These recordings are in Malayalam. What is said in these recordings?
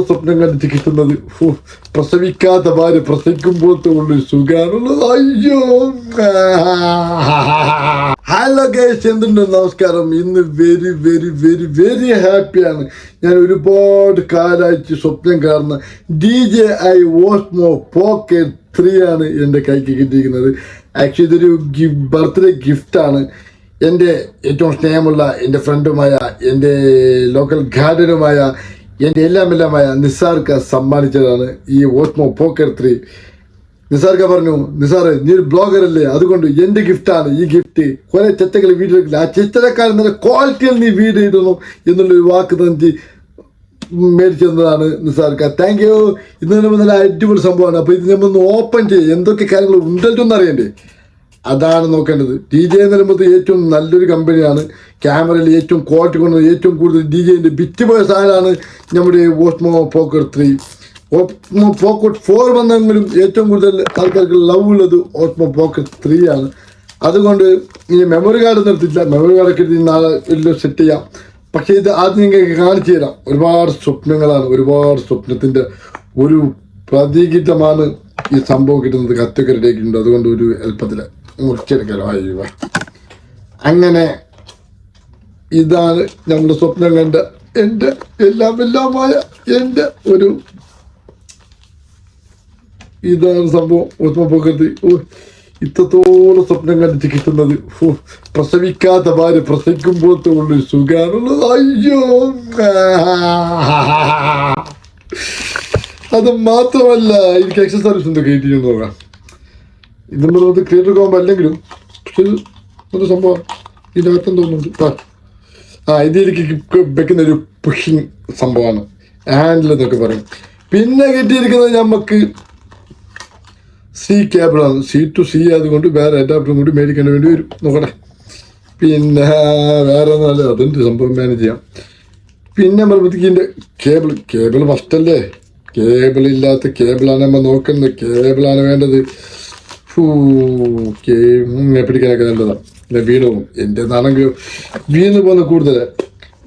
സ്വപ്നം കണ്ടിട്ട് കിട്ടുന്നത് പ്രസവിക്കാത്ത ഭാര്യ പ്രസവിക്കുമ്പോഴത്തെ ഉള്ളൊരു സുഖാനുള്ളത്. അയ്യോ ഹലോ ഗൈസ്, എന്തുണ്ട്? നമസ്കാരം. ഇന്ന് വെരി വെരി വെരി വെരി ഹാപ്പിയാണ്. ഞാൻ ഒരുപാട് കാലമായിട്ട് സ്വപ്നം കാണുന്ന DJI Osmo Pocket 3 ആണ് എൻ്റെ കൈക്ക് കിട്ടിയിരിക്കുന്നത്. ആക്ച്വലി ഇതൊരു ബർത്ത്ഡേ ഗിഫ്റ്റാണ്. എൻ്റെ ഏറ്റവും സ്നേഹമുള്ള എൻ്റെ ഫ്രണ്ടുമായ എൻ്റെ ലോക്കൽ ഗാർഡനുമായ എൻ്റെ എല്ലാമായ നിസാർക്ക് സമ്മാനിച്ചതാണ് ഈ ഓസ്മോ പോക്കറ്റ് 3. നിസാർക്ക പറഞ്ഞു, നിസാറ് നീ ഒരു ബ്ലോഗർ അല്ലേ, അതുകൊണ്ട് എൻ്റെ ഗിഫ്റ്റാണ് ഈ ഗിഫ്റ്റ്. കുറെ ചെറ്റകൾ വീഡിയോ എടുക്കില്ല, ആ ചെറ്റക്കാരൻ നല്ല ക്വാളിറ്റിയിൽ നീ വീഡിയോ ഇടുന്നു എന്നുള്ളൊരു വാക്ക് തന്നെ മേടിച്ചു തന്നതാണ് നിസാർക്ക. Thank you. ഇത് നമ്മൾ നല്ല അടിപൊളി സംഭവമാണ്. അപ്പോൾ ഇത് നമ്മളൊന്ന് ഓപ്പൺ ചെയ്യും, എന്തൊക്കെ കാര്യങ്ങൾ ഉണ്ടല്ലോ അറിയണ്ടേ, അതാണ് നോക്കേണ്ടത്. DJI എന്ന് പറയുമ്പോൾ ഏറ്റവും നല്ലൊരു കമ്പനിയാണ്. ക്യാമറയിൽ ഏറ്റവും ക്വാളിറ്റി കൊണ്ടുവന്നത് ഏറ്റവും കൂടുതൽ DJIൻ്റെ ബിറ്റ് പോയ സാധനമാണ് നമ്മുടെ ഓസ്മോ പോക്കറ്റ് 3. ഓസ്മോ പോക്കറ്റ് 4 വന്നെങ്കിലും ഏറ്റവും കൂടുതൽ ആൾക്കാർക്ക് ലവ് ഉള്ളത് ഓസ്മോ പോക്കറ്റ് 3 ആണ്. അതുകൊണ്ട് ഈ മെമ്മറി കാർഡ് നിർത്തിയില്ല, മെമ്മറി കാർഡൊക്കെ നാളെ വലിയ സെറ്റ് ചെയ്യാം. പക്ഷേ ഇത് ആദ്യം നിങ്ങൾക്ക് കാണിച്ചു തരാം. ഒരുപാട് സ്വപ്നങ്ങളാണ്, ഒരുപാട് സ്വപ്നത്തിൻ്റെ ഒരു പ്രതീകിതമാണ് ഈ സംഭവം കിട്ടുന്നത്. കത്തൊക്കെ റെഡിയാക്കിയിട്ടുണ്ട്, അതുകൊണ്ട് ഒരു എളുപ്പത്തിൽ മുറിച്ചെടുക്കലോ. അയ്യോ, അങ്ങനെ ഇതാണ് നമ്മുടെ സ്വപ്നം കണ്ട എൻ്റെ എല്ലാമായ എൻ്റെ ഒരു ഇതാണ് സംഭവം. ഓസ്മോ പോക്കറ്റ് ഇത്രത്തോളം സ്വപ്നം കണ്ടിട്ട് കിട്ടുന്നത് പ്രസവിക്കാത്ത ഭാര്യ പ്രസവിക്കുമ്പോഴത്തെ ഉള്ളൊരു സുഖാനുള്ളത്. അയ്യോ, അത് മാത്രമല്ല എനിക്ക് എക്സസൈസ് ഉണ്ട് കേട്ടിട്ട് നോക്കാം. ഇതെന്നുള്ളത് ക്രിയേറ്റർ കോമ്പോ അല്ലെങ്കിലും ഒരു സംഭവം ഇതിനകത്തും തോന്നുന്നുണ്ട്. ഇതിലേക്ക് വെക്കുന്ന ഒരു പുഷിങ് സംഭവമാണ്, ഹാൻഡിൽ എന്നൊക്കെ പറയും. പിന്നെ കിട്ടിയിരിക്കുന്നത് നമുക്ക് C കേബിളാണ്. C to C അതുകൊണ്ട് വേറെ അഡാപ്റ്ററും കൂടി മേടിക്കേണ്ടി വേണ്ടി വരും. നോക്കട്ടെ. പിന്നെ വേറെ ഒന്നുമല്ല, അതുണ്ട് സംഭവം മാനേജ് ചെയ്യാം. പിന്നെ പറയുമ്പോഴത്തേക്ക് കേബിൾ ഫസ്റ്റല്ലേ, കേബിളില്ലാത്ത കേബിളാണ് നമ്മൾ നോക്കുന്നത്. കേബിളാണ് വേണ്ടത്. പിടിക്കാനൊക്കെ നല്ലതാണ്. പിന്നെ വീണ് പോകും. എൻ്റെ നാണെങ്കിൽ വീണ് പോകുന്ന കൂടുതൽ.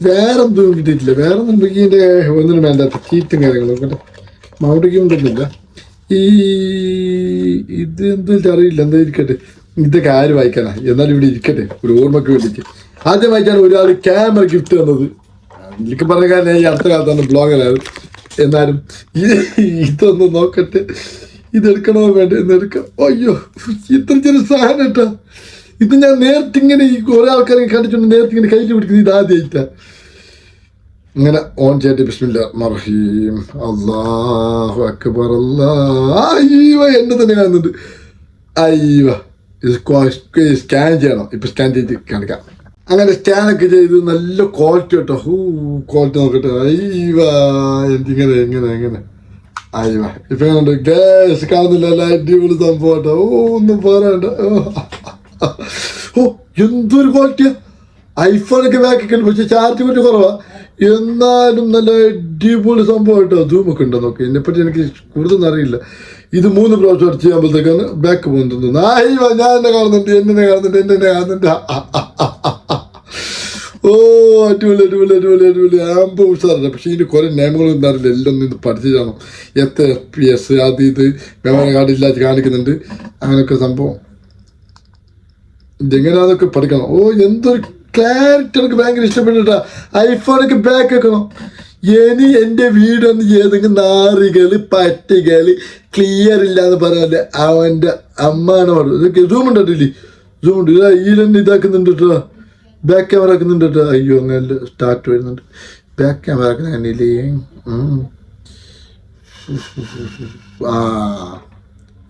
വേറെ ഒന്നും കിട്ടിയിട്ടില്ല. വേറെ ഒന്നും ഇതിൻ്റെ ഒന്നിനും വേണ്ടാത്ത ചീറ്റും കാര്യങ്ങളും നോക്കട്ടെ. മൗണ്ടിക്ക് കൊണ്ടൊന്നുമില്ല. ഇത് എന്താ അറിയില്ല, എന്താ ഇരിക്കട്ടെ. ഇതൊക്കെ ആര് വായിക്കാനാ, എന്നാലും ഇവിടെ ഇരിക്കട്ടെ ഒരു ഓർമ്മയ്ക്ക് വേണ്ടിയിട്ട്. ആദ്യം വായിച്ചാണ് ഒരാൾ ക്യാമറ ഗിഫ്റ്റ് തന്നത്. എനിക്ക് പറഞ്ഞ കാര്യം ഈ അടുത്ത കാലത്താണ് ബ്ലോഗറായത്. എന്നാലും ഇതൊന്ന് നോക്കട്ടെ, ഇതെടുക്കണോ വേണ്ട എന്നെടുക്കാം. അയ്യോ, ഇത്ര ചെറിയ സാധനം കേട്ടോ. ഇത് ഞാൻ നേരത്തെ ഇങ്ങനെ ഈ കുറെ ആൾക്കാരെ കണ്ടിട്ടുണ്ട്, നേരത്തെ ഇങ്ങനെ കയ്യിൽ പിടിക്കുന്നത് ഇതാദ്യമായിട്ടാ. ഇങ്ങനെ ഓൺ ചെയ്തിട്ട് ബിസ്മില്ലാഹിർ റഹീം അല്ലാഹു അക്ബർ അയ്യോ, എന്നെ തന്നെ കാണുന്നുണ്ട്. അയ്യോ, ഇത് സ്കാൻ ചെയ്യണം. ഇപ്പം സ്കാൻ ചെയ്ത് കാണിക്കാം. അങ്ങനെ സ്കാനൊക്കെ ചെയ്ത് നല്ല ക്വാളിറ്റി കേട്ടോ. ക്വാളിറ്റി നോക്കട്ടെ. അയ്യോ, എനിക്കിങ്ങനെ എങ്ങനെ അയ്യോ ഇപ്പൊ എങ്ങനെയുണ്ട് ഗ്യാസ് കാണുന്നില്ല. നല്ല അടിപൊളി സംഭവം കേട്ടോ. ഒന്നും പറയണ്ട. എന്തൊരു ക്വാളിറ്റിയാ. ഐഫോണൊക്കെ ബാക്കൊക്കെ പക്ഷെ ചാർജ് കുറച്ച് കുറവാ, എന്നാലും നല്ല അടിപൊളി സംഭവം കേട്ടോ. സൂമൊക്കെ ഉണ്ടോ നോക്കി. ഇതിനെപ്പറ്റി എനിക്ക് കൂടുതലൊന്നും അറിയില്ല. ഇത് 3 പ്രാവശ്യം അടിച്ച് ചെയ്യുമ്പോഴത്തേക്കാണ് ബാക്ക് പോകുന്നത്. അയ്യോ, ഞാൻ എന്നെ കാണുന്നുണ്ട്. ഓ, അടിപൊളി ആമ്പോ ഉഷാറുണ്ട്. പക്ഷേ ഇതിന് കുറേ നിയമങ്ങളും ഉണ്ടാവില്ല. എല്ലാം ഇത് പഠിച്ചാണോ, എത്ര FPS അത് ഇത് മെമ്മറി കാർഡ് ഇല്ലാതെ കാണിക്കുന്നുണ്ട്. അങ്ങനെയൊക്കെ സംഭവം ഇതെങ്ങനെയാതൊക്കെ പഠിക്കണം. എന്തൊരു ക്ലാരിറ്റി, എനിക്ക് ഭയങ്കര ഇഷ്ടപ്പെട്ടിട്ടാ. ഐഫോണൊക്കെ ബാക്ക് വെക്കണം. ഇനി എൻ്റെ വീടൊന്ന് ഏതെങ്കിലും നാറികള് പട്ടികള് ക്ലിയർ ഇല്ലാന്ന് പറയാല്ലേ അവൻ്റെ അമ്മാണ് പാടും. ഇതൊക്കെ സൂം ഉണ്ടില്ലേ, സൂം ഉണ്ട്. ഇതിലെന്നെ ഇതാക്കുന്നുണ്ട് കേട്ടോ, ബാക്ക് ക്യാമറ ആക്കുന്നുണ്ട് കേട്ടോ. അയ്യോ, അങ്ങനെ സ്റ്റാർട്ട് വരുന്നുണ്ട്. Back camera ആക്കുന്നില്ലേ.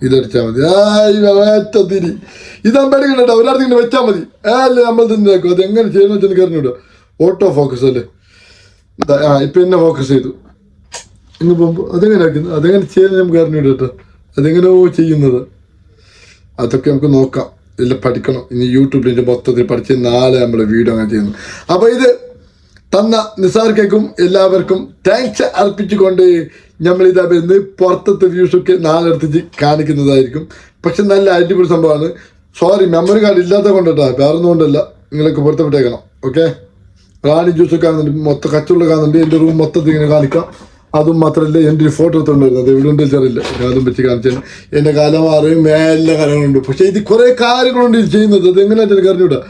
ഇതടിച്ചാൽ മതി. ഏറ്റത്തിരി ഇതമ്പടിക്കണ്ട, ഒരാൾക്ക് ഇങ്ങനെ വെച്ചാൽ മതി. അല്ലേ നമ്മൾ തന്നെ ആക്കും. അത് എങ്ങനെ ചെയ്യണമെന്ന് വെച്ചാൽ എനിക്ക് അറിഞ്ഞൂടാ. ഓട്ടോ ഫോക്കസ് അല്ലേ. ഇപ്പം എന്നെ ഫോക്കസ് ചെയ്തു. ഇങ്ങ് പോകുമ്പോൾ അതെങ്ങനെ ആക്കുന്നു, അതെങ്ങനെ ചെയ്യുന്നത് നമുക്ക് അറിഞ്ഞൂടാ കേട്ടോ. അതെങ്ങനെയോ ചെയ്യുന്നത് അതൊക്കെ നമുക്ക് നോക്കാം. എല്ലാം പഠിക്കണം. ഇനി യൂട്യൂബിൽ മൊത്തത്തിൽ പഠിച്ച് നാളെ നമ്മൾ വീഡിയോ അങ്ങനെ ചെയ്യുന്നു. അപ്പോൾ ഇത് തന്ന നിസാർക്കും എല്ലാവർക്കും താങ്ക്സ് അർപ്പിച്ചുകൊണ്ട് നമ്മളിതാ വരുന്നത്. പുറത്തത്തെ വ്യൂസൊക്കെ നാളെ എടുത്തിട്ട് കാണിക്കുന്നതായിരിക്കും. പക്ഷെ നല്ല അടിപൊളി സംഭവമാണ്. സോറി, മെമ്മറി കാർഡ് ഇല്ലാത്ത കൊണ്ടിട്ടാ, വേറെ ഒന്നും കൊണ്ടല്ല. നിങ്ങൾക്ക് പൊരുത്തപ്പെട്ടേക്കണം. ഓക്കെ, റാണി ജ്യൂസൊക്കെ കാണുന്നുണ്ട്, മൊത്തം കച്ചുള്ള കാണുന്നുണ്ട്. എൻ്റെ റൂം മൊത്തത്തിൽ ഇങ്ങനെ കാണിക്കാം. അതും മാത്രമല്ല എൻ്റെ ഒരു ഫോട്ടോ എടുത്തുകൊണ്ടിരുന്നത് എവിടെ ഉണ്ട് ചെറിയില്ല അതും വെച്ച് കാണിച്ചാൽ എൻ്റെ കാലം അറിയും എല്ലാ കാര്യങ്ങളുണ്ട്. പക്ഷേ ഇത് കുറേ കാര്യങ്ങളുണ്ട് ഇത് ചെയ്യുന്നത്. അത് എങ്ങനെയാണെന്ന് എനിക്ക് അറിഞ്ഞൂടാ.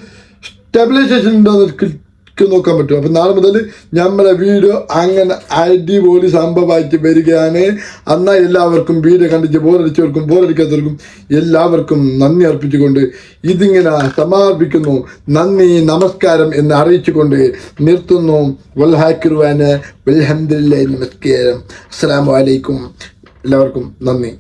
സ്റ്റെബിലൈസേഷൻ ഉണ്ടോയെന്ന് നോക്കാൻ പറ്റും. അപ്പം നാളെ മുതൽ നമ്മളെ വീഡിയോ അങ്ങനെ അടിപൊളി സംഭവമായിട്ട് വരികയാണ്. എന്നാൽ എല്ലാവർക്കും വീഡിയോ കണ്ടിട്ട് ബോറടിക്കാത്തവർക്കും എല്ലാവർക്കും നന്ദി അർപ്പിച്ചുകൊണ്ട് ഇതിങ്ങനെ സമാപിക്കുന്നു. നന്ദി നമസ്കാരം എന്ന് അറിയിച്ചുകൊണ്ട് നിർത്തുന്നു. വൽഹാക്കിറുവാന് വൽഹംദുലില്ലാഹി നമസ്കാരം. അസ്സലാമു അലൈക്കും. എല്ലാവർക്കും നന്ദി.